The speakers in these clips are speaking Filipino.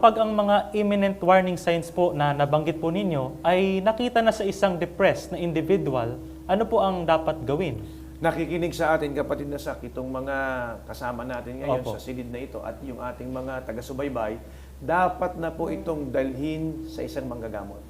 Pag ang mga imminent warning signs po na nabanggit po ninyo ay nakita na sa isang depressed na individual, ano po ang dapat gawin? Nakikinig sa atin, kapatid na Sak, itong mga kasama natin ngayon Opo. sa silid na ito at yung ating mga taga-subaybay, dapat na po itong dalhin sa isang manggagamot.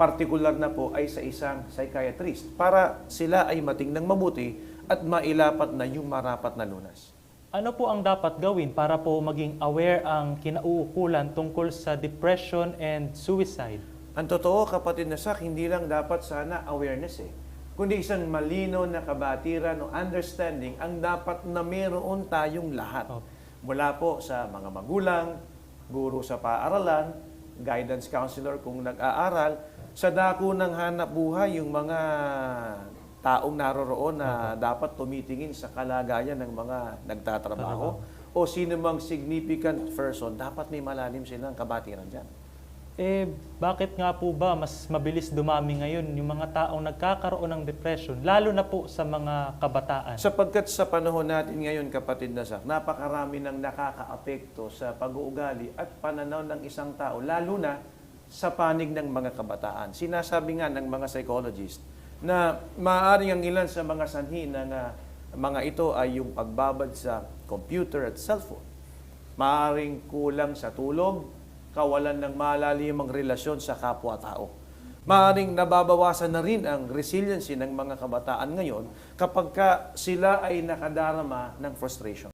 Partikular na po ay sa isang psychiatrist para sila ay matingnang mabuti at mailapat na yung marapat na lunas. Ano po ang dapat gawin para po maging aware ang kinauukulan tungkol sa depression and suicide? Ang totoo, kapatid na Sak, hindi lang dapat sana awareness kundi isang malinaw na kabatiran o understanding ang dapat na meron tayong lahat. Opo. Mula po sa mga magulang, guro sa paaralan, guidance counselor kung nag-aaral, sa dako ng hanap buhay yung mga taong naroroon na dapat tumitingin sa kalagayan ng mga nagtatrabaho o sino mang significant person, dapat may malalim silang kabatiran dyan. Bakit nga po ba mas mabilis dumami ngayon yung mga taong nagkakaroon ng depression, lalo na po sa mga kabataan? Sapagkat sa panahon natin ngayon, kapatid na Sak, napakarami ng nakakaapekto sa pag-uugali at pananaw ng isang tao, lalo na sa panig ng mga kabataan. Sinasabi nga ng mga psychologist na maaaring ang ilan sa mga sanhi ng mga ito ay yung pagbabad sa computer at cellphone. Maaaring kulang sa tulog, kawalan ng malalimang relasyon sa kapwa-tao. Maaaring nababawasan na rin ang resiliency ng mga kabataan ngayon kapag sila ay nakadarama ng frustration.